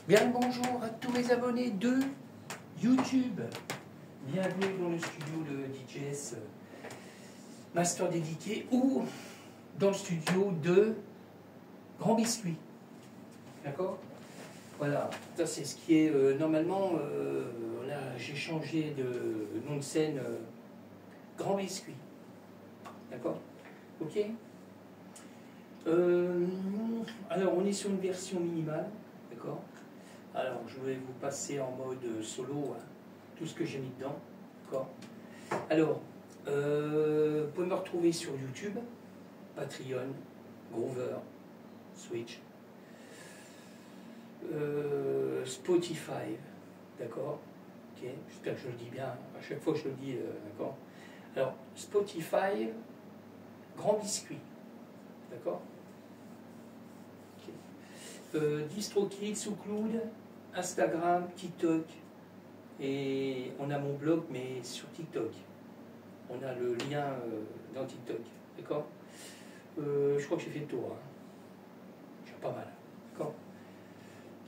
Bien le bonjour à tous mes abonnés de YouTube. Bienvenue dans le studio de DJS Master Dédié ou dans le studio de Grand Biscuit. D'accord? Voilà, ça c'est ce qui est normalement, là j'ai changé de nom de scène Grand Biscuit. D'accord? Ok? Alors on est sur une version minimale, d'accord? Alors je vais vous passer en mode solo hein, tout ce que j'ai mis dedans, d'accord? Alors, vous pouvez me retrouver sur YouTube, Patreon, Groover, Switch, Spotify, d'accord? Ok, j'espère que je le dis bien, à chaque fois je le dis, d'accord? Alors, Spotify, Grand Biscuit, d'accord? DistroKid, SoundCloud, Instagram, TikTok, et on a mon blog, mais sur TikTok. On a le lien dans TikTok, d'accord? Je crois que j'ai fait le tour. Hein. J'ai pas mal, d'accord?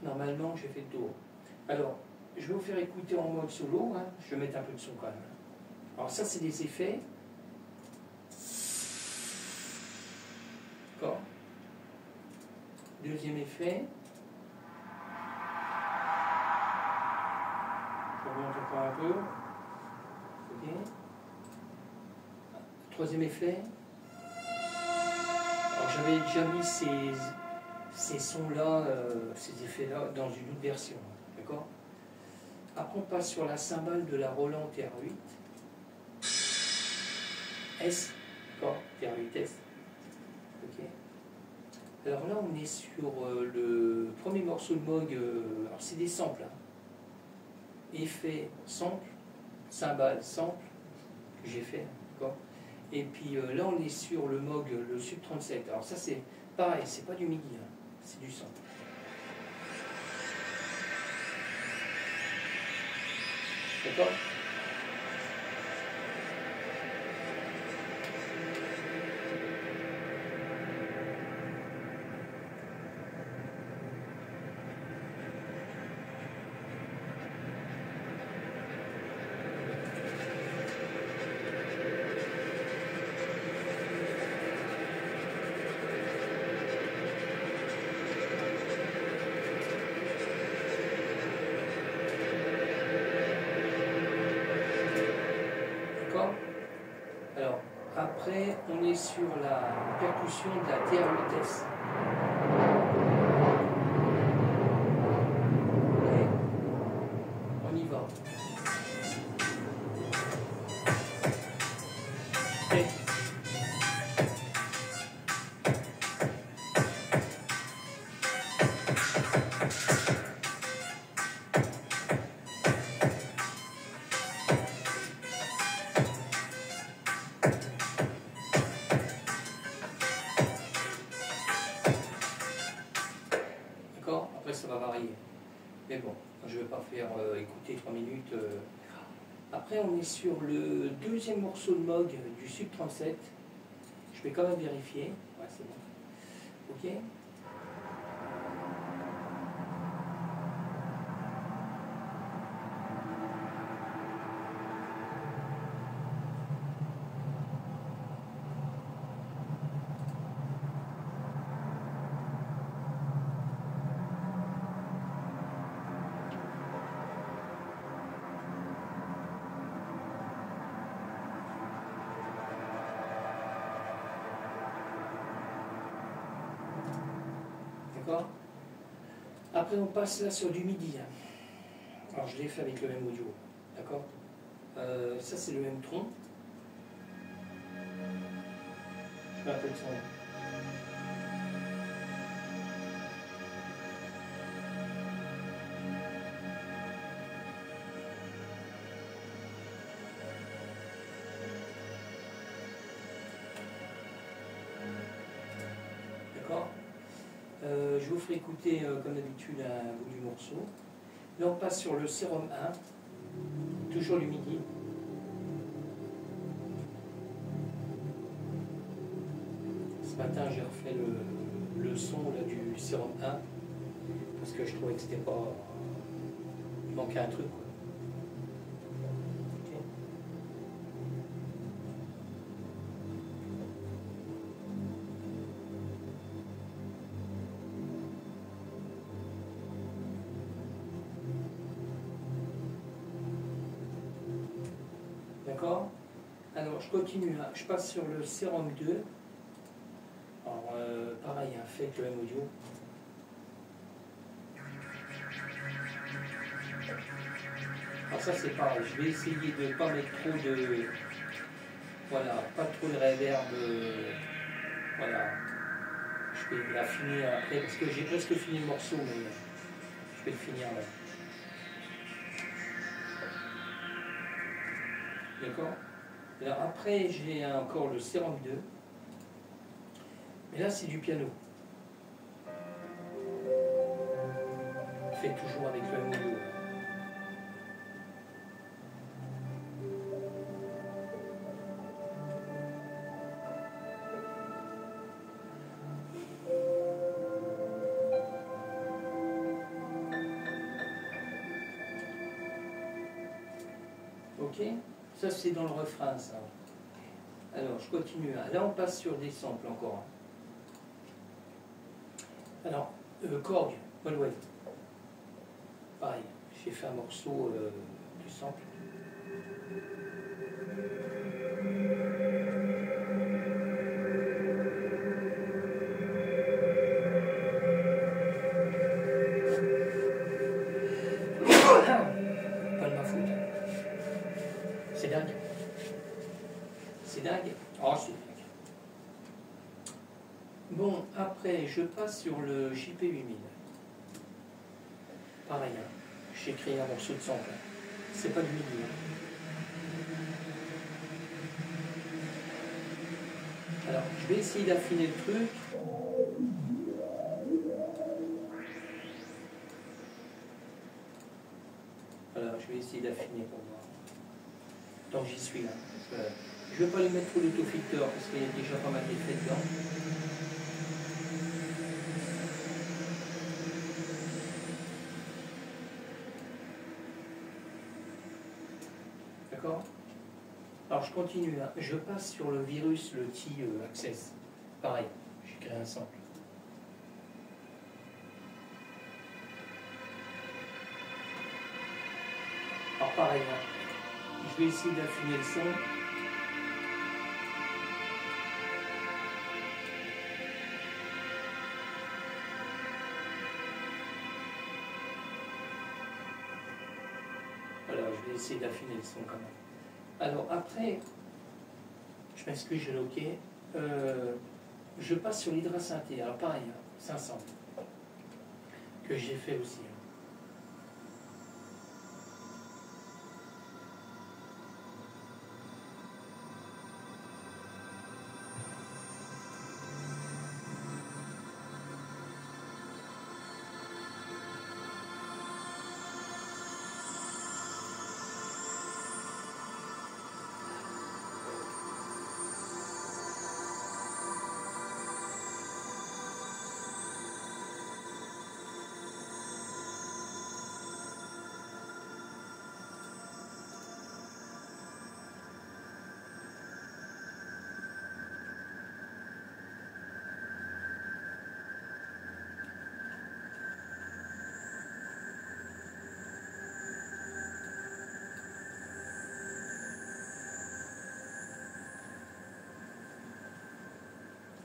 Normalement, j'ai fait le tour. Alors, je vais vous faire écouter en mode solo. Hein. Je vais mettre un peu de son quand même. Alors ça, c'est des effets. D'accord? Deuxième effet. Je remonte encore un peu. Ok. Troisième effet. Alors j'avais déjà mis ces sons-là, ces effets-là dans une autre version. D'accord? Après on passe sur la cymbale de la Roland TR8. S. D'accord? TR8S. Ok. Alors là on est sur le premier morceau de Moog. Alors c'est des samples. Hein. Effet, sample, cymbale, sample, que j'ai fait. D'accord? Et puis là on est sur le Moog, le Sub 37. Alors ça c'est pareil, c'est pas du MIDI, hein, c'est du sample. D'accord? D'accord? Alors, après, on est sur la percussion de la TR8S. Ok? On y va. Ok. D'accord? Après, ça va varier. Mais bon, je ne vais pas faire écouter 3 minutes. Après, on est sur le deuxième morceau de Moog du Sub 37. Je vais quand même vérifier. Ouais, c'est bon. Ok? D'accord? Après, on passe là sur du MIDI. Hein. Alors, je l'ai fait avec le même audio. D'accord? Ça, c'est le même tronc. Je fais un peu de son. D'accord? Je vous ferai écouter, comme d'habitude, un bout du morceau. Là, on passe sur le Serum 1. Toujours du MIDI. Ce matin, j'ai refait le son là, du Serum 1. parce que je trouvais que c'était pas... il manquait un truc, quoi. Ok. D'accord? Alors, je continue, hein. Je passe sur le sérum 2. Alors, pareil, hein, fait avec le même audio. Alors ça c'est pareil, je vais essayer de ne pas mettre trop de... Voilà, pas trop de reverb. Voilà. Je vais la finir après, parce que j'ai presque fini le morceau, mais je vais le finir là. D'accord? Alors après, j'ai encore le sérum 2. Mais là, c'est du piano. Fait toujours avec le même audio. Ok? Ça, c'est dans le refrain, ça. Alors, je continue. Là, on passe sur des samples encore. Alors, Korg, Moldwave. Pareil, j'ai fait un morceau du sample. Pas de ma faute. C'est dingue. C'est dingue. Oh, c'est dingue. Bon, après, je passe sur le JP8000. Pareil, hein. J'ai créé un morceau de sample. C'est pas du MIDI. Hein. Alors, je vais essayer d'affiner le truc. Voilà, je vais essayer d'affiner pour voir. Tant que j'y suis là. Je ne vais pas lui mettre trop d'autofilter parce qu'il y a déjà pas mal d'effets dedans. D'accord? Alors je continue. Hein. Je passe sur le virus, le T-Access. Pareil, j'ai créé un sample. Alors pareil, hein. Je vais essayer d'affiner le son. Voilà, je vais essayer d'affiner le son quand même. Alors après, je m'excuse, j'ai loqué. Je passe sur l'hydrasynthé. Alors pareil, hein, 500, que j'ai fait aussi. Hein.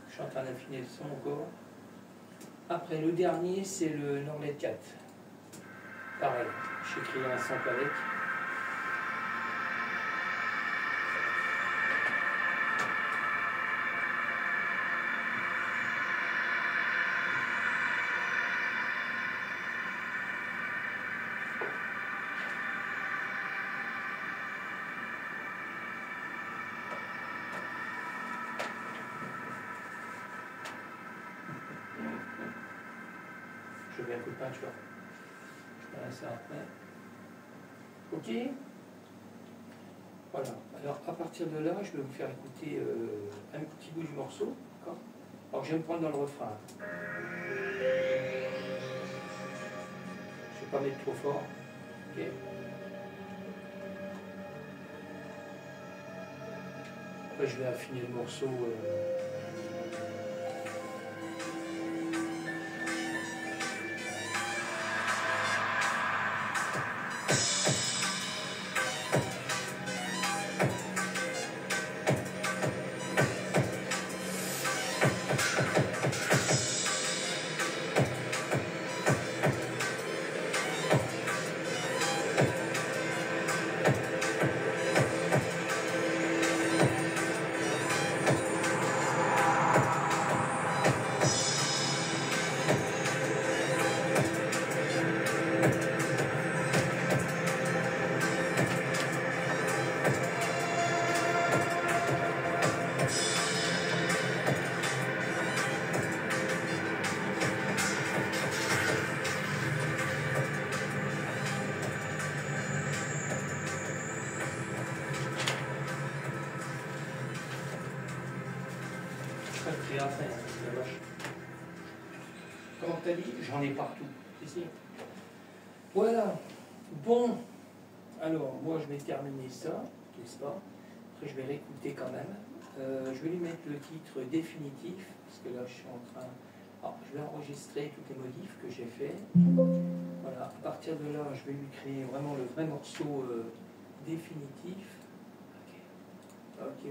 Je suis en train d'affiner le son encore. Après, le dernier, c'est le Norlet 4. Pareil, j'ai créé un sample avec. Je vais un coup de peinture. Je ferai ça après. Ok. Voilà. Alors à partir de là, je vais vous faire écouter un petit bout du morceau. Alors je vais me prendre dans le refrain. Pas mettre trop fort. Ok. Après, je vais affiner le morceau. Comment t'as dit? J'en ai partout. Ici. Voilà. Bon. Alors, moi, je vais terminer ça, n'est-ce pas? Après, je vais réécouter quand même. Je vais lui mettre le titre définitif, parce que là, je suis en train... Alors, je vais enregistrer toutes les modifs que j'ai fait. Voilà. À partir de là, je vais lui créer vraiment le vrai morceau définitif. Ok.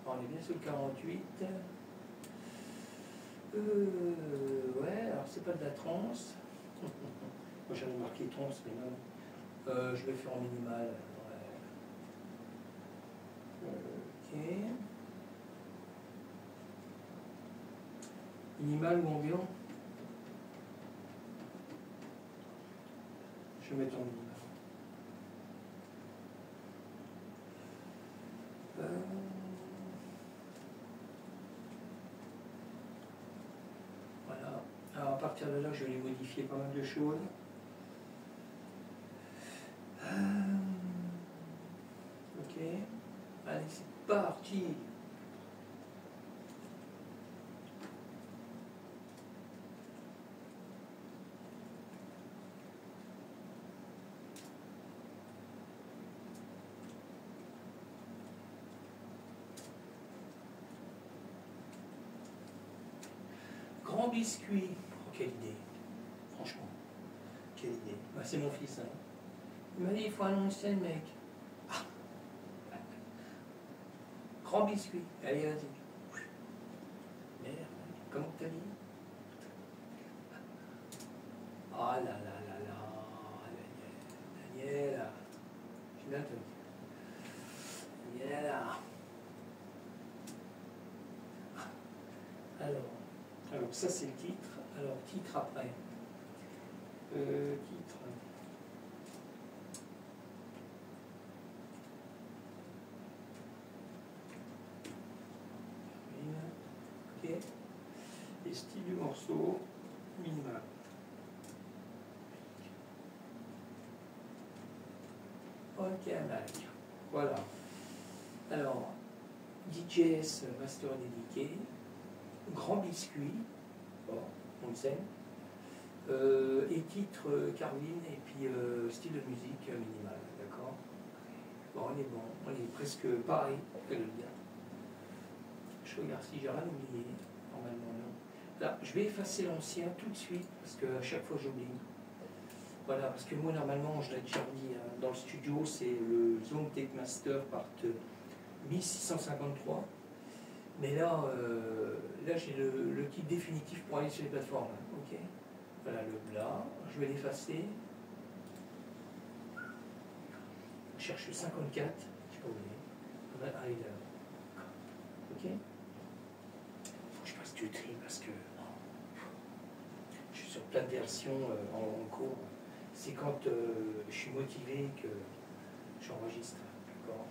Alors, on est bien sur le 48. Ouais, alors c'est pas de la trance. Moi j'avais marqué trance, mais non. Je vais faire en minimal. Ouais. Ok. Minimal ou ambiant? Je vais mettre en minimal. Voilà. Alors à partir de là, je vais modifier pas mal de choses. Ok. Allez, c'est parti. Grand biscuit. Oh, quelle idée. Franchement. Quelle idée. Bah, c'est mon fils. Hein. Il m'a dit, il faut annoncer le mec. Ah. Grand biscuit. Allez, vas-y. Merde. Comment t'as dit? Ah là là là là. Daniel. Je viens de te dire. Daniel. Alors, ça c'est le titre. Alors, titre après. Titre. Ok. Et style du morceau, minimal. Ok, Mac. Voilà. Alors, DJS Master dédié. Grand biscuit. Bon, on le sait. Et titre Caroline et puis style de musique minimal, d'accord? Bon, on est presque pareil que le bien. Je regarde si j'ai rien oublié, normalement non. Là, je vais effacer l'ancien tout de suite parce qu'à chaque fois j'oublie. Voilà, parce que moi normalement, je l'ai déjà dit, hein, dans le studio, c'est le Zoom Take Master part 1653. Mais là, j'ai le kit définitif pour aller sur les plateformes. Hein, ok. Voilà le là, je vais l'effacer. Je cherche le 54, je ne sais pas où il est. Ah, il est là. Ok. Faut que je fasse du tri parce que je suis sur plein de versions en cours. C'est quand je suis motivé que j'enregistre. D'accord.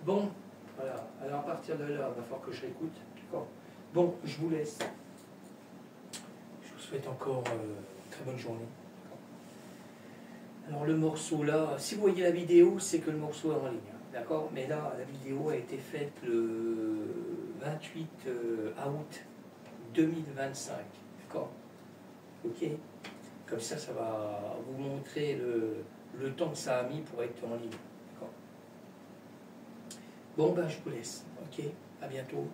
Bon, voilà. Alors à partir de là, il va falloir que je réécoute. D'accord. Bon, je vous laisse. Je vous souhaite encore une très bonne journée. Alors le morceau là, si vous voyez la vidéo, c'est que le morceau est en ligne. D'accord. Mais là, la vidéo a été faite le 28 août 2025. D'accord. Ok. Comme ça va vous montrer le temps que ça a mis pour être en ligne. Bon, ben je vous laisse. Ok, à bientôt.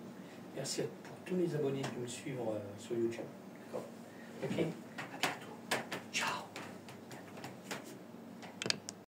Merci pour tous mes abonnés qui me suivent sur YouTube. Ok.